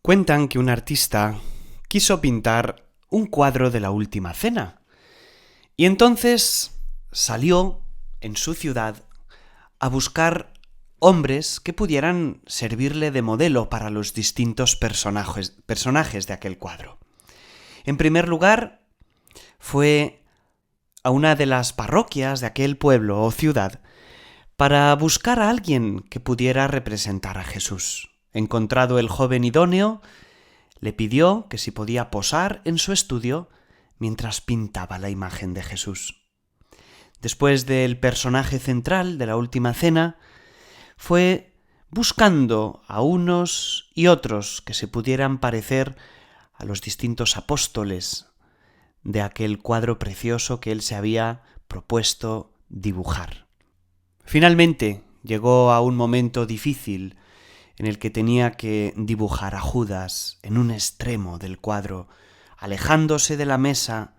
Cuentan que un artista quiso pintar un cuadro de la Última Cena y entonces salió en su ciudad a buscar hombres que pudieran servirle de modelo para los distintos personajes de aquel cuadro. En primer lugar, fue a una de las parroquias de aquel pueblo o ciudad para buscar a alguien que pudiera representar a Jesús. Encontrado el joven idóneo, le pidió que si podía posar en su estudio mientras pintaba la imagen de Jesús. Después del personaje central de la Última Cena, fue buscando a unos y otros que se pudieran parecer a los distintos apóstoles de aquel cuadro precioso que él se había propuesto dibujar. Finalmente llegó a un momento difícil en el que tenía que dibujar a Judas en un extremo del cuadro, alejándose de la mesa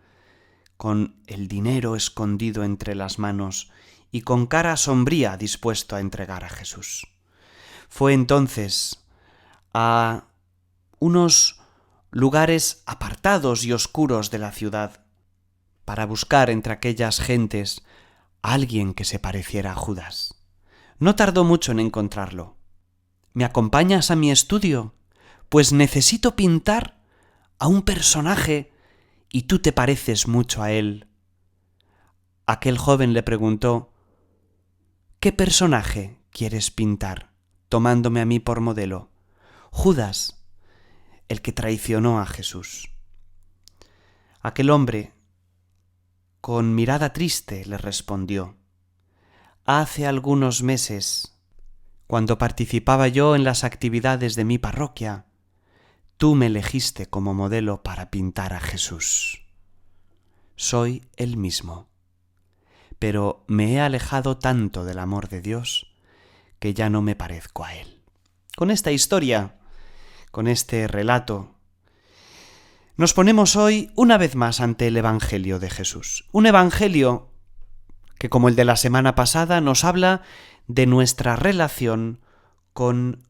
con el dinero escondido entre las manos y con cara sombría dispuesto a entregar a Jesús. Fue entonces a unos lugares apartados y oscuros de la ciudad para buscar entre aquellas gentes a alguien que se pareciera a Judas. No tardó mucho en encontrarlo. ¿Me acompañas a mi estudio? Pues necesito pintar a un personaje y tú te pareces mucho a él. Aquel joven le preguntó: ¿qué personaje quieres pintar, tomándome a mí por modelo? Judas, el que traicionó a Jesús. Aquel hombre, con mirada triste, le respondió: hace algunos meses, cuando participaba yo en las actividades de mi parroquia, tú me elegiste como modelo para pintar a Jesús. Soy el mismo, pero me he alejado tanto del amor de Dios que ya no me parezco a Él. Con esta historia, con este relato, nos ponemos hoy una vez más ante el Evangelio de Jesús. Un Evangelio que, como el de la semana pasada, nos habla de nuestra relación con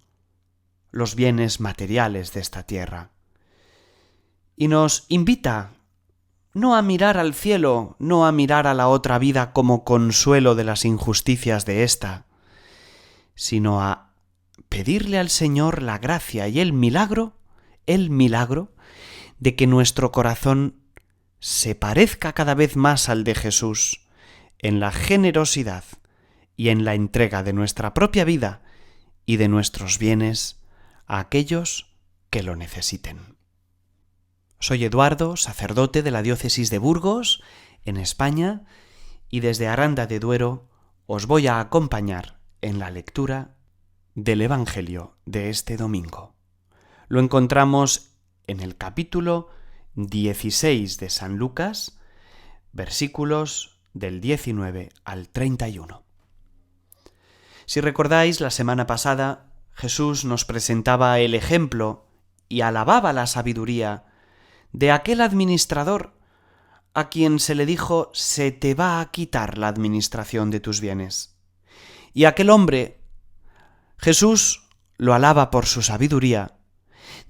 los bienes materiales de esta tierra. Y nos invita no a mirar al cielo, no a mirar a la otra vida como consuelo de las injusticias de ésta, sino a pedirle al Señor la gracia y el milagro de que nuestro corazón se parezca cada vez más al de Jesús en la generosidad y en la entrega de nuestra propia vida y de nuestros bienes a aquellos que lo necesiten. Soy Eduardo, sacerdote de la diócesis de Burgos, en España, y desde Aranda de Duero os voy a acompañar en la lectura del Evangelio de este domingo. Lo encontramos en el capítulo 16 de San Lucas, versículos del 19 al 31. Si recordáis, la semana pasada Jesús nos presentaba el ejemplo y alababa la sabiduría de aquel administrador a quien se le dijo: se te va a quitar la administración de tus bienes. Y aquel hombre, Jesús lo alaba por su sabiduría,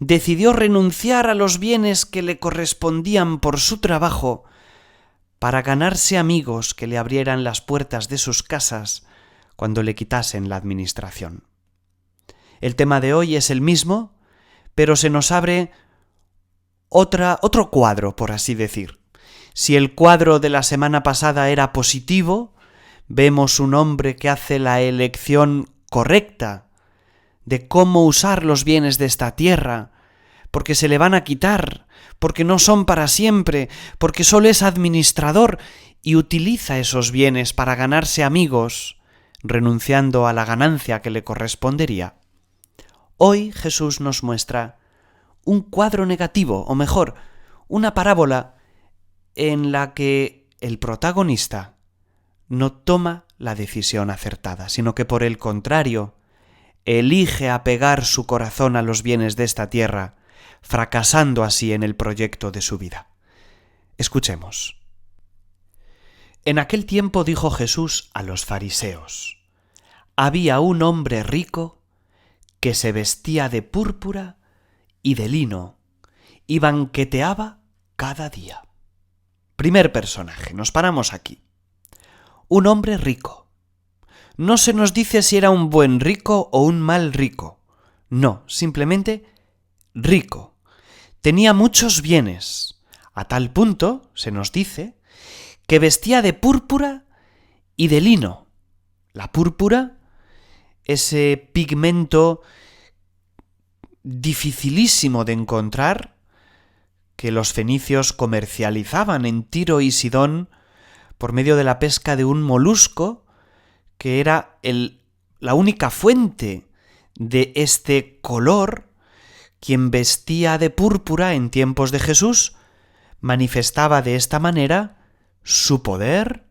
decidió renunciar a los bienes que le correspondían por su trabajo para ganarse amigos que le abrieran las puertas de sus casas cuando le quitasen la administración. El tema de hoy es el mismo, pero se nos abre otro cuadro, por así decir. Si el cuadro de la semana pasada era positivo, vemos un hombre que hace la elección correcta de cómo usar los bienes de esta tierra, porque se le van a quitar, porque no son para siempre, porque solo es administrador y utiliza esos bienes para ganarse amigos, renunciando a la ganancia que le correspondería. Hoy Jesús nos muestra un cuadro negativo, o mejor, una parábola en la que el protagonista no toma la decisión acertada, sino que por el contrario, elige apegar su corazón a los bienes de esta tierra, fracasando así en el proyecto de su vida. Escuchemos. En aquel tiempo dijo Jesús a los fariseos: había un hombre rico que se vestía de púrpura y de lino, y banqueteaba cada día. Primer personaje, nos paramos aquí. Un hombre rico. No se nos dice si era un buen rico o un mal rico. No, simplemente rico. Tenía muchos bienes, a tal punto, se nos dice, que vestía de púrpura y de lino. La púrpura, ese pigmento dificilísimo de encontrar, que los fenicios comercializaban en Tiro y Sidón por medio de la pesca de un molusco, que era la única fuente de este color. Quien vestía de púrpura en tiempos de Jesús manifestaba de esta manera su poder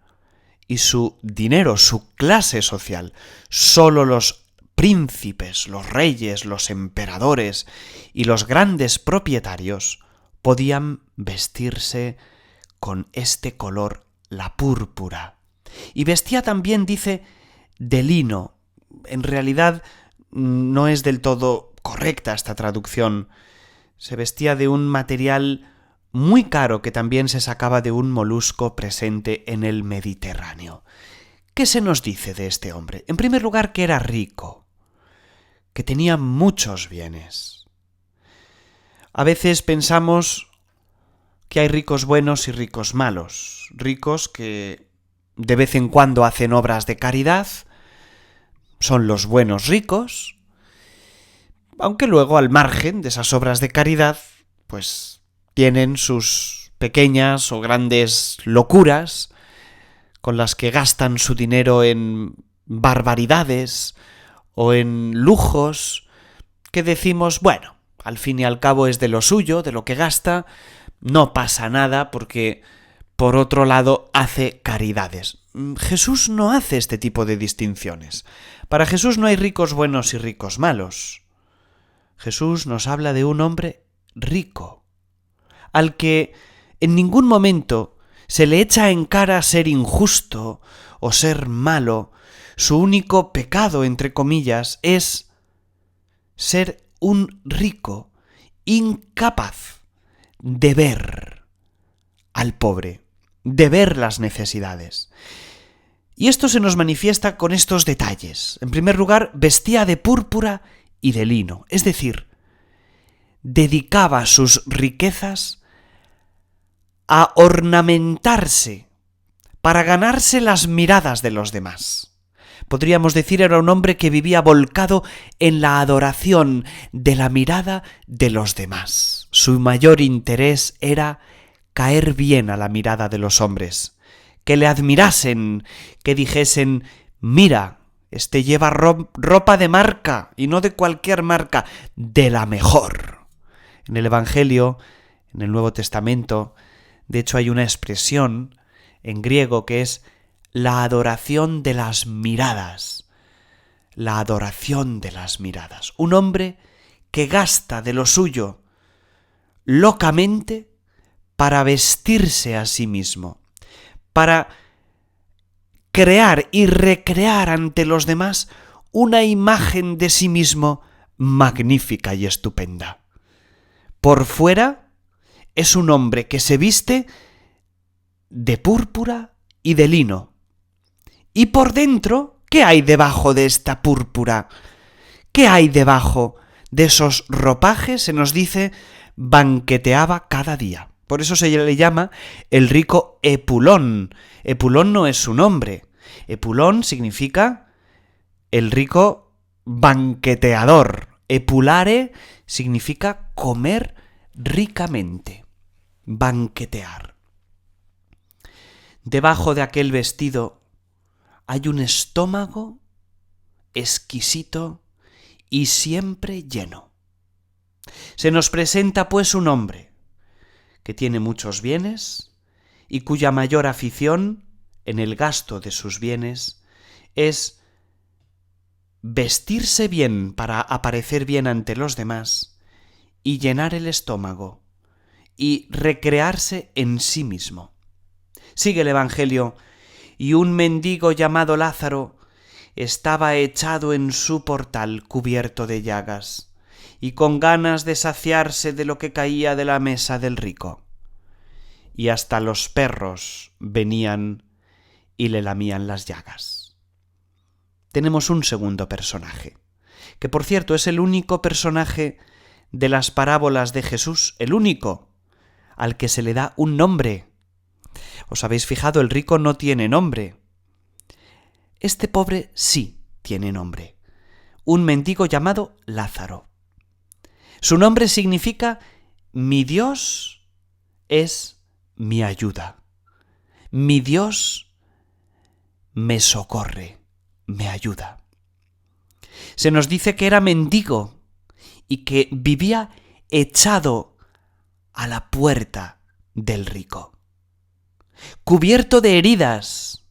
y su dinero, su clase social. Solo los príncipes, los reyes, los emperadores y los grandes propietarios podían vestirse con este color, la púrpura. Y vestía también, dice, de lino. En realidad no es del todo correcta esta traducción. Se vestía de un material muy caro que también se sacaba de un molusco presente en el Mediterráneo. ¿Qué se nos dice de este hombre? En primer lugar, que era rico, que tenía muchos bienes. A veces pensamos que hay ricos buenos y ricos malos, ricos que de vez en cuando hacen obras de caridad, son los buenos ricos, aunque luego al margen de esas obras de caridad, pues tienen sus pequeñas o grandes locuras con las que gastan su dinero en barbaridades o en lujos que decimos, bueno, al fin y al cabo es de lo suyo, de lo que gasta, no pasa nada porque, por otro lado, hace caridades. Jesús no hace este tipo de distinciones. Para Jesús no hay ricos buenos y ricos malos. Jesús nos habla de un hombre rico, al que en ningún momento se le echa en cara ser injusto o ser malo. Su único pecado, entre comillas, es ser un rico incapaz de ver al pobre, de ver las necesidades. Y esto se nos manifiesta con estos detalles. En primer lugar, vestía de púrpura y de lino, es decir, dedicaba sus riquezas a ornamentarse para ganarse las miradas de los demás. Podríamos decir, era un hombre que vivía volcado en la adoración de la mirada de los demás. Su mayor interés era caer bien a la mirada de los hombres, que le admirasen, que dijesen, mira, este lleva ropa de marca, y no de cualquier marca, de la mejor. En el Evangelio, en el Nuevo Testamento, de hecho hay una expresión en griego que es la adoración de las miradas. La adoración de las miradas. Un hombre que gasta de lo suyo locamente para vestirse a sí mismo, para crear y recrear ante los demás una imagen de sí mismo magnífica y estupenda. Por fuera es un hombre que se viste de púrpura y de lino. Y por dentro, ¿qué hay debajo de esta púrpura? ¿Qué hay debajo de esos ropajes? Se nos dice, banqueteaba cada día. Por eso se le llama el rico Epulón. Epulón no es su nombre. Epulón significa el rico banqueteador. Epulare significa comer ricamente, banquetear. Debajo de aquel vestido hay un estómago exquisito y siempre lleno. Se nos presenta pues un hombre que tiene muchos bienes y cuya mayor afición en el gasto de sus bienes es vestirse bien para aparecer bien ante los demás y llenar el estómago y recrearse en sí mismo. Sigue el Evangelio, y un mendigo llamado Lázaro estaba echado en su portal cubierto de llagas, y con ganas de saciarse de lo que caía de la mesa del rico. Y hasta los perros venían y le lamían las llagas. Tenemos un segundo personaje, que por cierto es el único personaje de las parábolas de Jesús, el único al que se le da un nombre. ¿Os habéis fijado? El rico no tiene nombre. Este pobre sí tiene nombre. Un mendigo llamado Lázaro. Su nombre significa: mi Dios es mi ayuda. Mi Dios me socorre, me ayuda. Se nos dice que era mendigo y que vivía echado a la puerta del rico. Cubierto de heridas.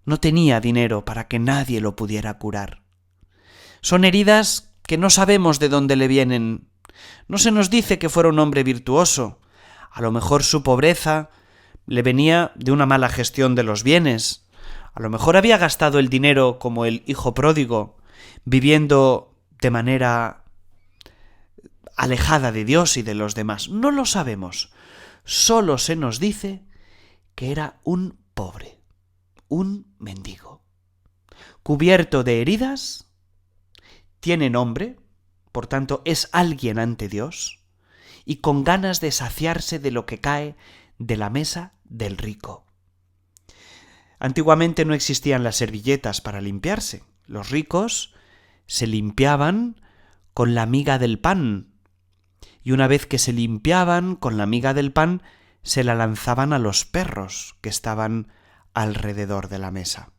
No tenía dinero para que nadie lo pudiera curar. Son heridas que no sabemos de dónde le vienen. No se nos dice que fuera un hombre virtuoso. A lo mejor su pobreza le venía de una mala gestión de los bienes. A lo mejor había gastado el dinero como el hijo pródigo, viviendo de manera alejada de Dios y de los demás. No lo sabemos. Solo se nos dice que era un pobre, un mendigo, cubierto de heridas, tiene nombre, por tanto es alguien ante Dios, y con ganas de saciarse de lo que cae de la mesa del rico. Antiguamente no existían las servilletas para limpiarse. Los ricos se limpiaban con la miga del pan, y una vez que se limpiaban con la miga del pan, se la lanzaban a los perros que estaban alrededor de la mesa.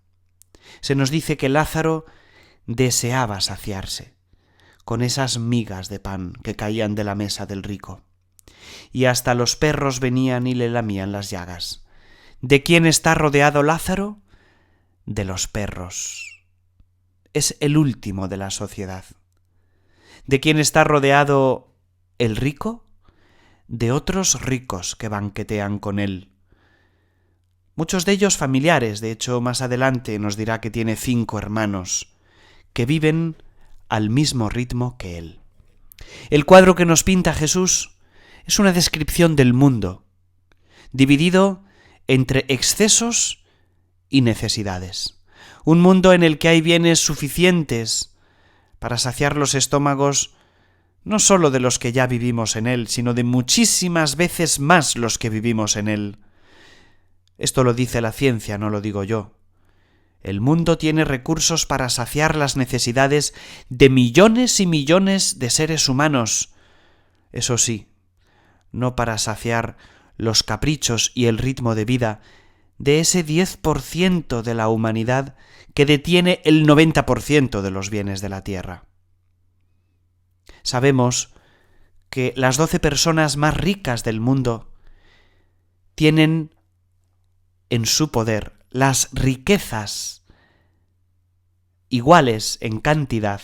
Se nos dice que Lázaro deseaba saciarse con esas migas de pan que caían de la mesa del rico, y hasta los perros venían y le lamían las llagas. ¿De quién está rodeado Lázaro? De los perros. Es el último de la sociedad. ¿De quién está rodeado el rico? De otros ricos que banquetean con él. Muchos de ellos familiares. De hecho, más adelante nos dirá que tiene 5 hermanos que viven al mismo ritmo que él. El cuadro que nos pinta Jesús es una descripción del mundo, dividido entre excesos y necesidades. Un mundo en el que hay bienes suficientes para saciar los estómagos no sólo de los que ya vivimos en él, sino de muchísimas veces más los que vivimos en él. Esto lo dice la ciencia, no lo digo yo. El mundo tiene recursos para saciar las necesidades de millones y millones de seres humanos. Eso sí, no para saciar los caprichos y el ritmo de vida de ese 10% de la humanidad que detiene el 90% de los bienes de la tierra. Sabemos que las 12 personas más ricas del mundo tienen en su poder las riquezas iguales en cantidad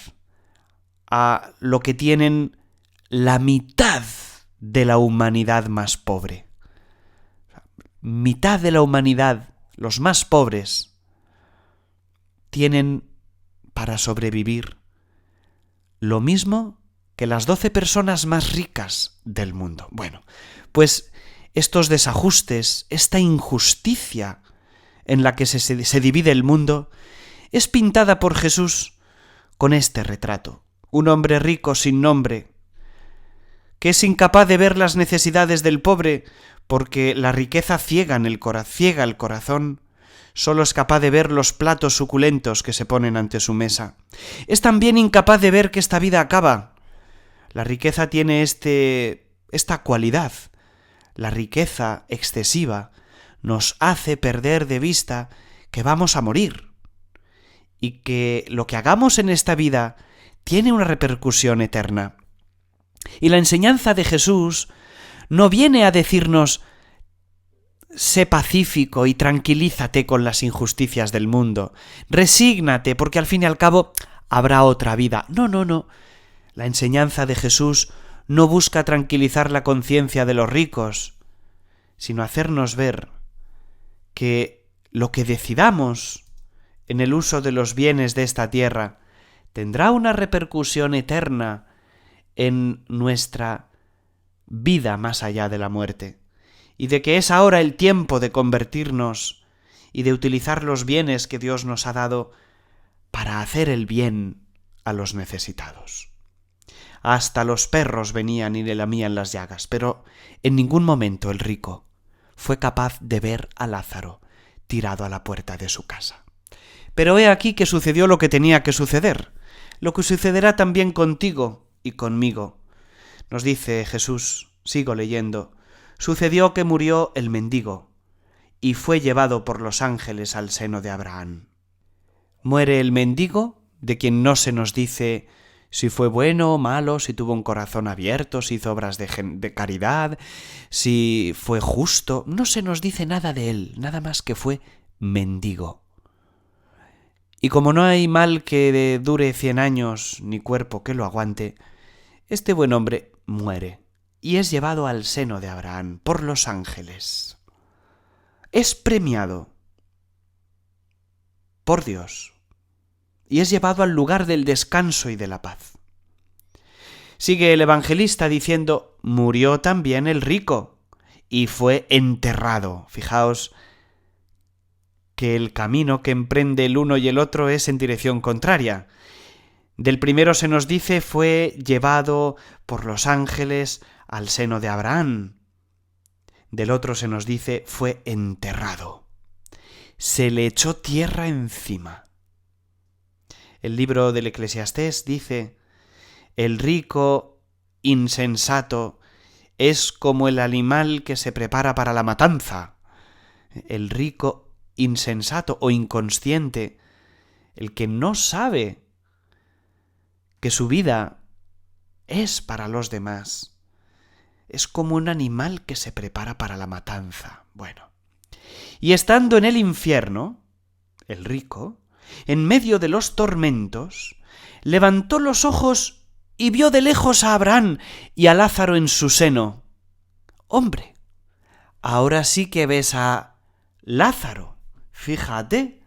a lo que tienen la mitad de la humanidad más pobre. Mitad de la humanidad, los más pobres, tienen para sobrevivir lo mismo que las 12 personas más ricas del mundo. Bueno, pues estos desajustes, esta injusticia en la que se divide el mundo, es pintada por Jesús con este retrato. Un hombre rico sin nombre, que es incapaz de ver las necesidades del pobre porque la riqueza ciega el corazón, solo es capaz de ver los platos suculentos que se ponen ante su mesa. Es también incapaz de ver que esta vida acaba. La riqueza tiene esta cualidad. La riqueza excesiva nos hace perder de vista que vamos a morir y que lo que hagamos en esta vida tiene una repercusión eterna. Y la enseñanza de Jesús no viene a decirnos: sé pacífico y tranquilízate con las injusticias del mundo, resígnate porque al fin y al cabo habrá otra vida. No. La enseñanza de Jesús no busca tranquilizar la conciencia de los ricos, sino hacernos ver que lo que decidamos en el uso de los bienes de esta tierra tendrá una repercusión eterna en nuestra vida más allá de la muerte, y de que es ahora el tiempo de convertirnos y de utilizar los bienes que Dios nos ha dado para hacer el bien a los necesitados. Hasta los perros venían y le lamían las llagas, pero en ningún momento el rico fue capaz de ver a Lázaro tirado a la puerta de su casa. Pero he aquí que sucedió lo que tenía que suceder, lo que sucederá también contigo y conmigo. Nos dice Jesús, sigo leyendo, sucedió que murió el mendigo y fue llevado por los ángeles al seno de Abraham. Muere el mendigo, de quien no se nos dice si fue bueno o malo, si tuvo un corazón abierto, si hizo obras de caridad, si fue justo. No se nos dice nada de él, nada más que fue mendigo. Y como no hay mal que dure 100 años, ni cuerpo que lo aguante, este buen hombre muere y es llevado al seno de Abraham por los ángeles. Es premiado por Dios y es llevado al lugar del descanso y de la paz. Sigue el evangelista diciendo, murió también el rico y fue enterrado. Fijaos que el camino que emprende el uno y el otro es en dirección contraria. Del primero se nos dice fue llevado por los ángeles al seno de Abraham. Del otro se nos dice fue enterrado. Se le echó tierra encima. El libro del Eclesiastés dice, el rico insensato es como el animal que se prepara para la matanza. El rico insensato o inconsciente, el que no sabe que su vida es para los demás, es como un animal que se prepara para la matanza. Bueno, y estando en el infierno, el rico, en medio de los tormentos, levantó los ojos y vio de lejos a Abraham y a Lázaro en su seno. Hombre, ahora sí que ves a Lázaro, fíjate,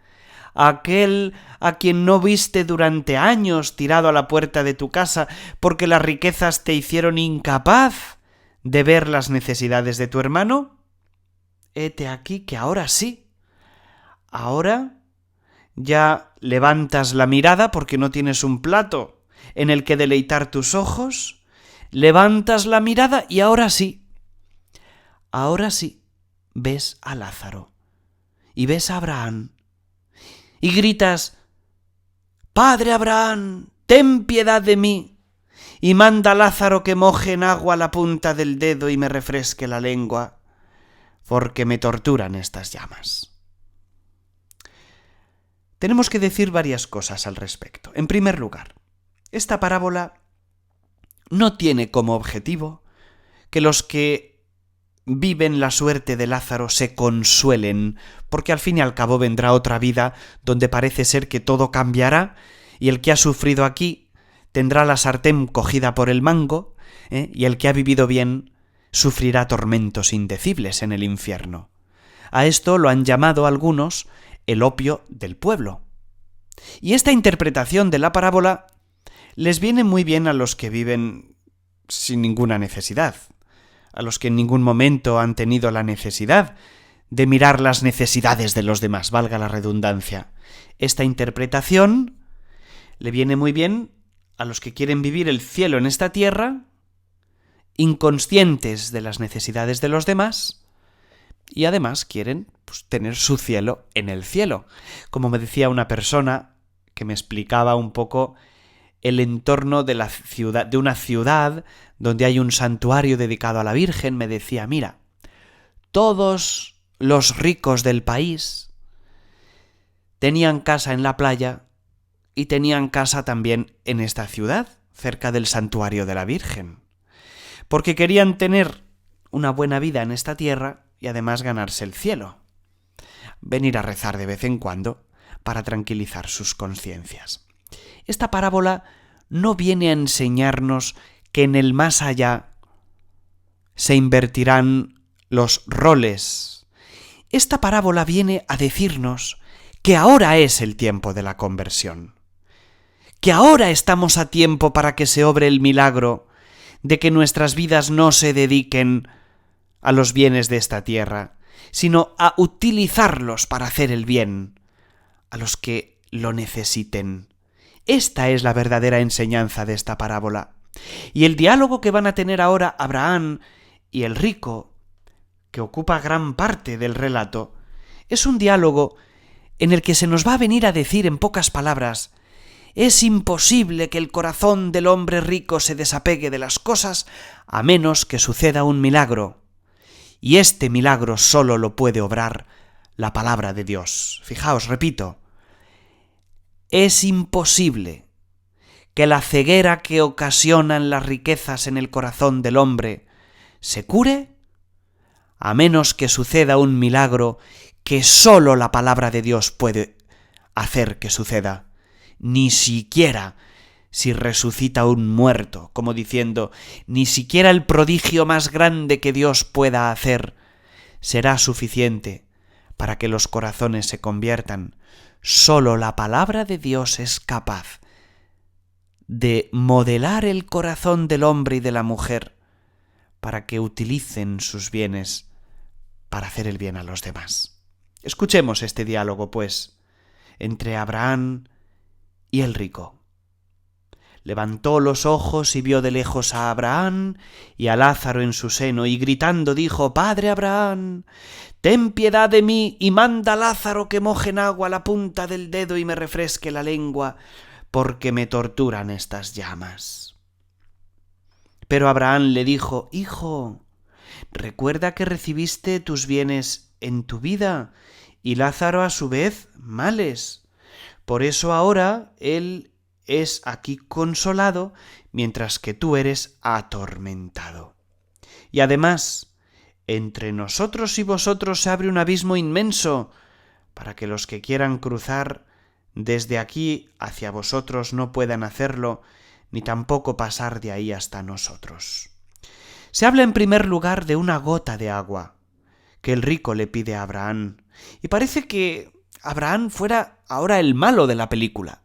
aquel a quien no viste durante años tirado a la puerta de tu casa porque las riquezas te hicieron incapaz de ver las necesidades de tu hermano. Hete aquí que ahora sí, ahora ya levantas la mirada porque no tienes un plato en el que deleitar tus ojos, levantas la mirada y ahora sí ves a Lázaro y ves a Abraham y gritas, Padre Abraham, ten piedad de mí y manda a Lázaro que moje en agua la punta del dedo y me refresque la lengua, porque me torturan estas llamas. Tenemos que decir varias cosas al respecto. En primer lugar, esta parábola no tiene como objetivo que los que viven la suerte de Lázaro se consuelen, porque al fin y al cabo vendrá otra vida donde parece ser que todo cambiará y el que ha sufrido aquí tendrá la sartén cogida por el mango, y el que ha vivido bien sufrirá tormentos indecibles en el infierno. A esto lo han llamado algunos el opio del pueblo. Y esta interpretación de la parábola les viene muy bien a los que viven sin ninguna necesidad, a los que en ningún momento han tenido la necesidad de mirar las necesidades de los demás, valga la redundancia. Esta interpretación le viene muy bien a los que quieren vivir el cielo en esta tierra, inconscientes de las necesidades de los demás, y además quieren tener su cielo en el cielo. Como me decía una persona que me explicaba un poco el entorno de la ciudad, de una ciudad donde hay un santuario dedicado a la Virgen, me decía, mira, todos los ricos del país tenían casa en la playa y tenían casa también en esta ciudad, cerca del santuario de la Virgen, porque querían tener una buena vida en esta tierra y además ganarse el cielo. Venir a rezar de vez en cuando para tranquilizar sus conciencias. Esta parábola no viene a enseñarnos que en el más allá se invertirán los roles. Esta parábola viene a decirnos que ahora es el tiempo de la conversión, que ahora estamos a tiempo para que se obre el milagro de que nuestras vidas no se dediquen a los bienes de esta tierra, sino a utilizarlos para hacer el bien a los que lo necesiten. Esta es la verdadera enseñanza de esta parábola. Y el diálogo que van a tener ahora Abraham y el rico, que ocupa gran parte del relato, es un diálogo en el que se nos va a venir a decir en pocas palabras: es imposible que el corazón del hombre rico se desapegue de las cosas a menos que suceda un milagro. Y este milagro solo lo puede obrar la palabra de Dios. Fijaos, repito, es imposible que la ceguera que ocasionan las riquezas en el corazón del hombre se cure a menos que suceda un milagro que solo la palabra de Dios puede hacer que suceda. Ni siquiera si resucita un muerto, como diciendo, ni siquiera el prodigio más grande que Dios pueda hacer será suficiente para que los corazones se conviertan. Solo la palabra de Dios es capaz de modelar el corazón del hombre y de la mujer para que utilicen sus bienes para hacer el bien a los demás. Escuchemos este diálogo, pues, entre Abraham y el rico. Levantó los ojos y vio de lejos a Abraham y a Lázaro en su seno, y gritando dijo: Padre Abraham, ten piedad de mí y manda a Lázaro que moje en agua la punta del dedo y me refresque la lengua, porque me torturan estas llamas. Pero Abraham le dijo: Hijo, recuerda que recibiste tus bienes en tu vida, y Lázaro a su vez males. Por eso ahora él es aquí consolado, mientras que tú eres atormentado. Y además, entre nosotros y vosotros se abre un abismo inmenso, para que los que quieran cruzar desde aquí hacia vosotros no puedan hacerlo, ni tampoco pasar de ahí hasta nosotros. Se habla en primer lugar de una gota de agua que el rico le pide a Abraham, y parece que Abraham fuera ahora el malo de la película.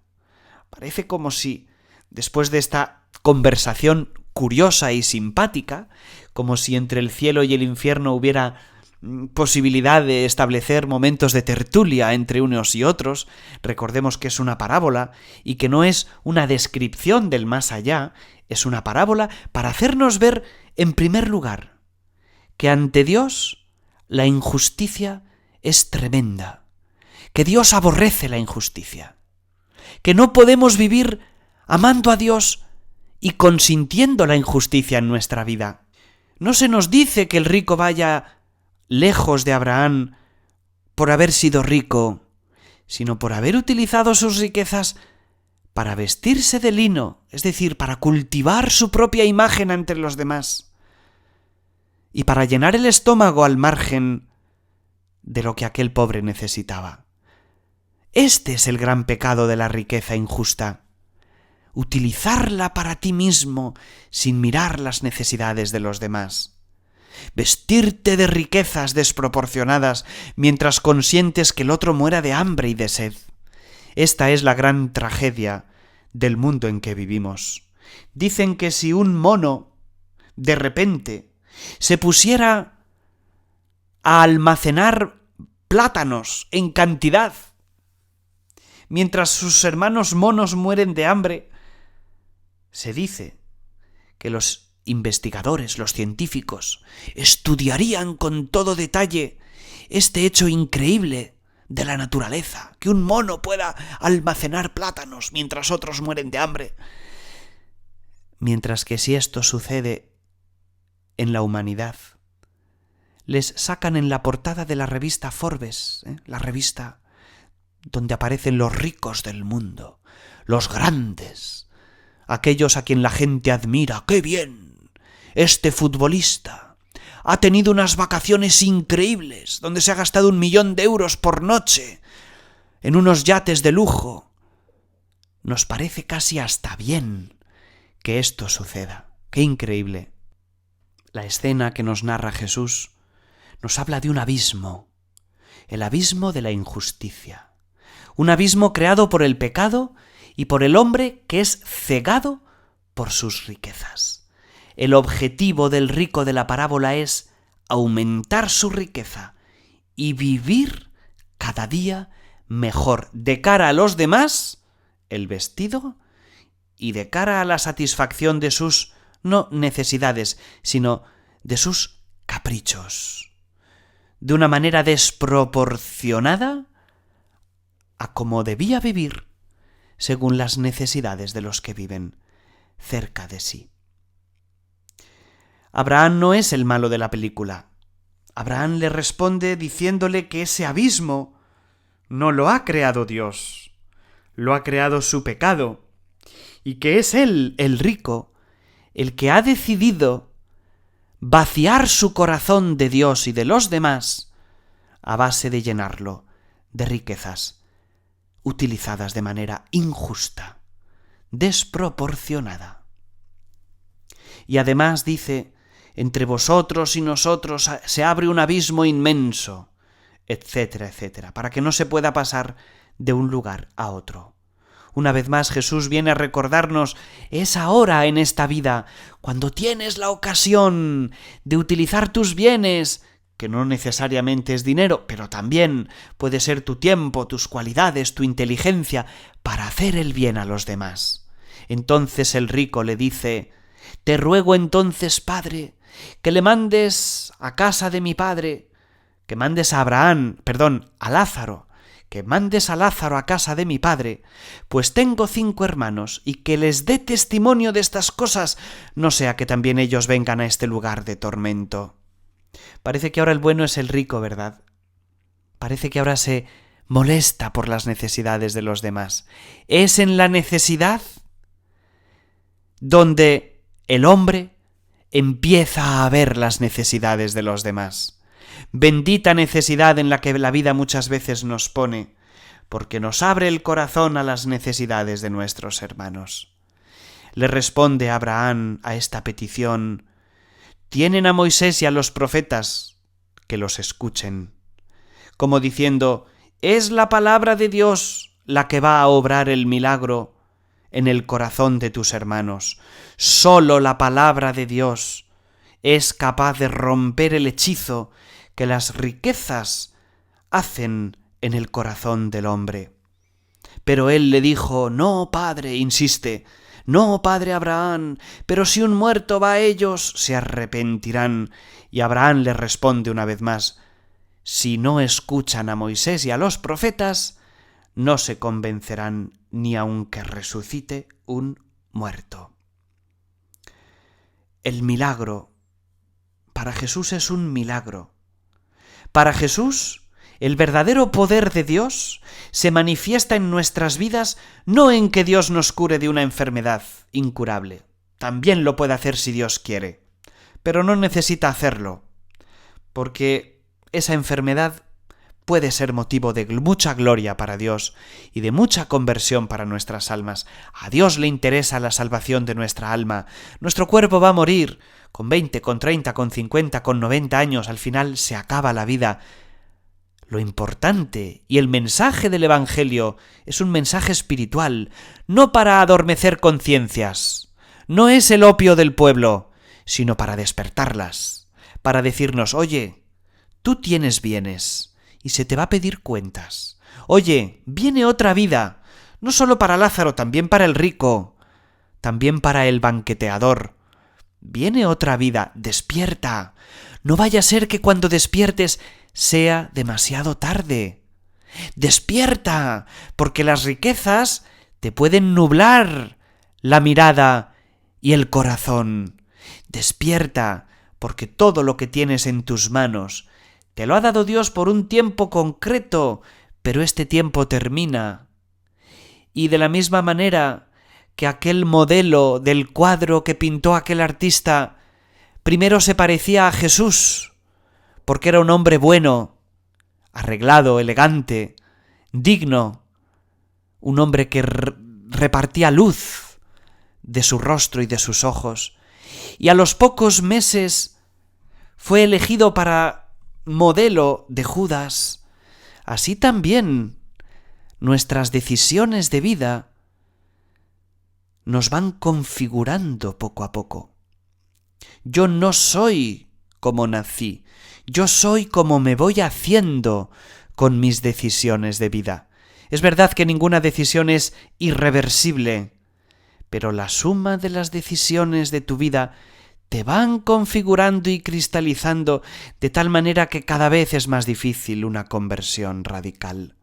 Parece como si, después de esta conversación curiosa y simpática, como si entre el cielo y el infierno hubiera posibilidad de establecer momentos de tertulia entre unos y otros. Recordemos que es una parábola y que no es una descripción del más allá, es una parábola para hacernos ver, en primer lugar, que ante Dios la injusticia es tremenda, que Dios aborrece la injusticia, que no podemos vivir amando a Dios y consintiendo la injusticia en nuestra vida. No se nos dice que el rico vaya lejos de Abraham por haber sido rico, sino por haber utilizado sus riquezas para vestirse de lino, es decir, para cultivar su propia imagen ante los demás, y para llenar el estómago al margen de lo que aquel pobre necesitaba. Este es el gran pecado de la riqueza injusta: utilizarla para ti mismo sin mirar las necesidades de los demás. Vestirte de riquezas desproporcionadas mientras consientes que el otro muera de hambre y de sed. Esta es la gran tragedia del mundo en que vivimos. Dicen que si un mono, de repente, se pusiera a almacenar plátanos en cantidad, mientras sus hermanos monos mueren de hambre, se dice que los investigadores, los científicos, estudiarían con todo detalle este hecho increíble de la naturaleza, que un mono pueda almacenar plátanos mientras otros mueren de hambre. Mientras que si esto sucede en la humanidad, les sacan en la portada de la revista Forbes, la revista donde aparecen los ricos del mundo, los grandes, aquellos a quien la gente admira. ¡Qué bien! Este futbolista ha tenido unas vacaciones increíbles, donde se ha gastado 1 millón de euros por noche en unos yates de lujo. Nos parece casi hasta bien que esto suceda. ¡Qué increíble! La escena que nos narra Jesús nos habla de un abismo, el abismo de la injusticia. Un abismo creado por el pecado y por el hombre que es cegado por sus riquezas. el objetivo del rico de la parábola es aumentar su riqueza y vivir cada día mejor de cara a los demás, el vestido, y de cara a la satisfacción de sus no necesidades, sino de sus caprichos, de una manera desproporcionada a cómo debía vivir según las necesidades de los que viven cerca de sí. Abraham no es el malo de la película. Abraham le responde diciéndole que ese abismo no lo ha creado Dios, lo ha creado su pecado, y que es él, el rico, el que ha decidido vaciar su corazón de Dios y de los demás a base de llenarlo de riquezas utilizadas de manera injusta, desproporcionada. Y además dice, entre vosotros y nosotros se abre un abismo inmenso, etcétera, etcétera, para que no se pueda pasar de un lugar a otro. Una vez más Jesús viene a recordarnos, es ahora en esta vida, cuando tienes la ocasión de utilizar tus bienes, que no necesariamente es dinero, pero también puede ser tu tiempo, tus cualidades, tu inteligencia, para hacer el bien a los demás. Entonces el rico le dice, te ruego entonces, Padre, que le mandes a casa de mi padre, que mandes a Lázaro, que mandes a Lázaro a casa de mi padre, pues tengo 5 hermanos, y que les dé testimonio de estas cosas, no sea que también ellos vengan a este lugar de tormento. Parece que ahora el bueno es el rico, ¿verdad? Parece que ahora se molesta por las necesidades de los demás. Es en la necesidad donde el hombre empieza a ver las necesidades de los demás. Bendita necesidad en la que la vida muchas veces nos pone, porque nos abre el corazón a las necesidades de nuestros hermanos. Le responde Abraham a esta petición, tienen a Moisés y a los profetas, que los escuchen, como diciendo, es la palabra de Dios la que va a obrar el milagro en el corazón de tus hermanos. Solo la palabra de Dios es capaz de romper el hechizo que las riquezas hacen en el corazón del hombre. Pero él le dijo, no, padre, insiste, no, padre Abraham, pero si un muerto va a ellos, se arrepentirán. Y Abraham le responde una vez más, si no escuchan a Moisés y a los profetas, no se convencerán ni aunque resucite un muerto. El milagro para Jesús es un milagro. Para Jesús, el verdadero poder de Dios se manifiesta en nuestras vidas no en que Dios nos cure de una enfermedad incurable. También lo puede hacer si Dios quiere, pero no necesita hacerlo, porque esa enfermedad puede ser motivo de mucha gloria para Dios y de mucha conversión para nuestras almas. A Dios le interesa la salvación de nuestra alma. Nuestro cuerpo va a morir con 20, con 30, con 50, con 90 años. Al final se acaba la vida. Lo importante y el mensaje del Evangelio es un mensaje espiritual, no para adormecer conciencias. No es el opio del pueblo, sino para despertarlas, para decirnos, oye, tú tienes bienes y se te va a pedir cuentas. Oye, viene otra vida, no solo para Lázaro, también para el rico, también para el banqueteador. Viene otra vida, despierta. No vaya a ser que cuando despiertes sea demasiado tarde. Despierta, porque las riquezas te pueden nublar la mirada y el corazón. Despierta, porque todo lo que tienes en tus manos te lo ha dado Dios por un tiempo concreto, pero este tiempo termina. Y de la misma manera que aquel modelo del cuadro que pintó aquel artista primero se parecía a Jesús, porque era un hombre bueno, arreglado, elegante, digno, un hombre que repartía luz de su rostro y de sus ojos, y a los pocos meses fue elegido para modelo de Judas. Así también nuestras decisiones de vida nos van configurando poco a poco. Yo no soy como nací, yo soy como me voy haciendo con mis decisiones de vida. Es verdad que ninguna decisión es irreversible, pero la suma de las decisiones de tu vida te van configurando y cristalizando de tal manera que cada vez es más difícil una conversión radical.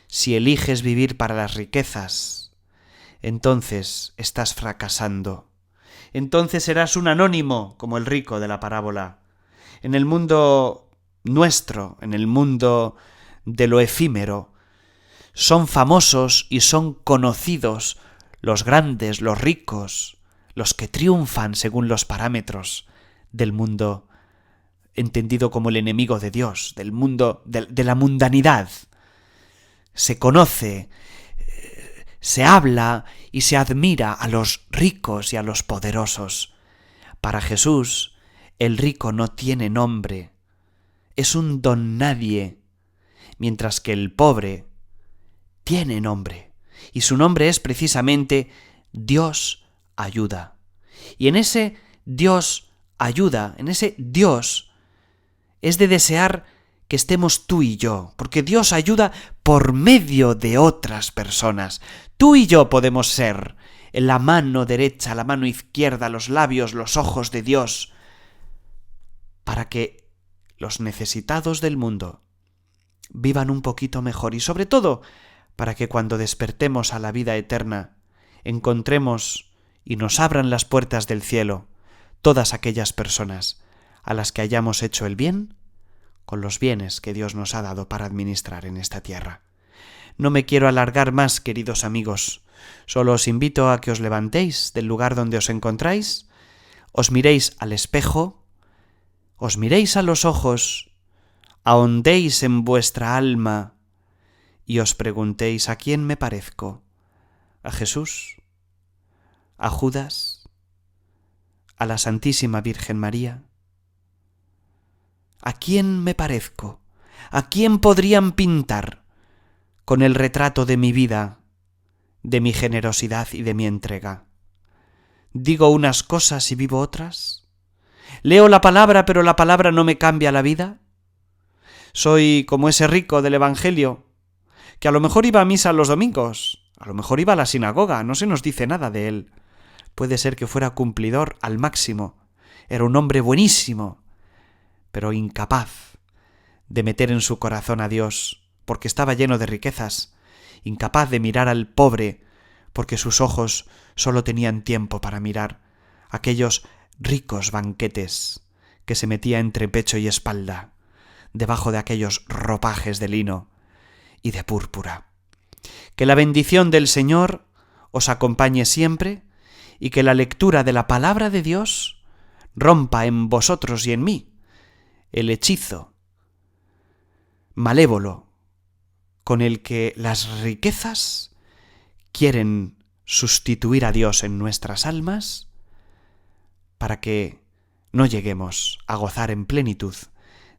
Si eliges vivir para las riquezas, entonces estás fracasando. Entonces serás un anónimo como el rico de la parábola. En el mundo nuestro, en el mundo de lo efímero, son famosos y son conocidos los grandes, los ricos, los que triunfan según los parámetros del mundo entendido como el enemigo de Dios, del mundo de la mundanidad. Se conoce, se habla y se admira a los ricos y a los poderosos. Para Jesús, el rico no tiene nombre, es un don nadie, mientras que el pobre tiene nombre, y su nombre es precisamente Dios ayuda. Y en ese Dios ayuda, en ese Dios, es de desear que estemos tú y yo, porque Dios ayuda por medio de otras personas. Tú y yo podemos ser la mano derecha, la mano izquierda, los labios, los ojos de Dios, para que los necesitados del mundo vivan un poquito mejor y sobre todo para que cuando despertemos a la vida eterna encontremos y nos abran las puertas del cielo todas aquellas personas a las que hayamos hecho el bien con los bienes que Dios nos ha dado para administrar en esta tierra. No me quiero alargar más, queridos amigos. Solo os invito a que os levantéis del lugar donde os encontráis, os miréis al espejo, os miréis a los ojos, ahondéis en vuestra alma y os preguntéis: ¿a quién me parezco? ¿A Jesús? ¿A Judas? ¿A la Santísima Virgen María? ¿A quién me parezco? ¿A quién podrían pintar con el retrato de mi vida, de mi generosidad y de mi entrega? ¿Digo unas cosas y vivo otras? ¿Leo la palabra pero la palabra no me cambia la vida? ¿Soy como ese rico del Evangelio, que a lo mejor iba a misa los domingos, a lo mejor iba a la sinagoga, no se nos dice nada de él? Puede ser que fuera cumplidor al máximo, era un hombre buenísimo, pero incapaz de meter en su corazón a Dios, porque estaba lleno de riquezas, incapaz de mirar al pobre, porque sus ojos solo tenían tiempo para mirar aquellos ricos banquetes que se metía entre pecho y espalda, debajo de aquellos ropajes de lino y de púrpura. Que la bendición del Señor os acompañe siempre y que la lectura de la palabra de Dios rompa en vosotros y en mí el hechizo malévolo con el que las riquezas quieren sustituir a Dios en nuestras almas, para que no lleguemos a gozar en plenitud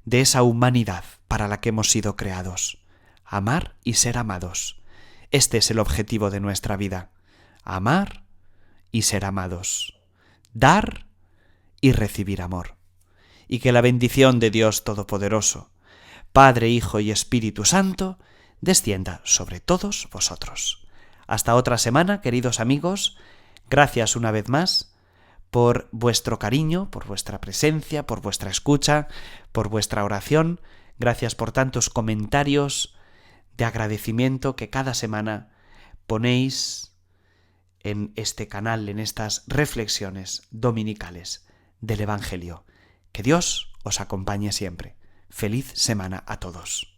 de esa humanidad para la que hemos sido creados, amar y ser amados. Este es el objetivo de nuestra vida, amar y ser amados, dar y recibir amor. Y que la bendición de Dios Todopoderoso, Padre, Hijo y Espíritu Santo, descienda sobre todos vosotros. Hasta otra semana, queridos amigos. Gracias una vez más por vuestro cariño, por vuestra presencia, por vuestra escucha, por vuestra oración. Gracias por tantos comentarios de agradecimiento que cada semana ponéis en este canal, en estas reflexiones dominicales del Evangelio. Que Dios os acompañe siempre. Feliz semana a todos.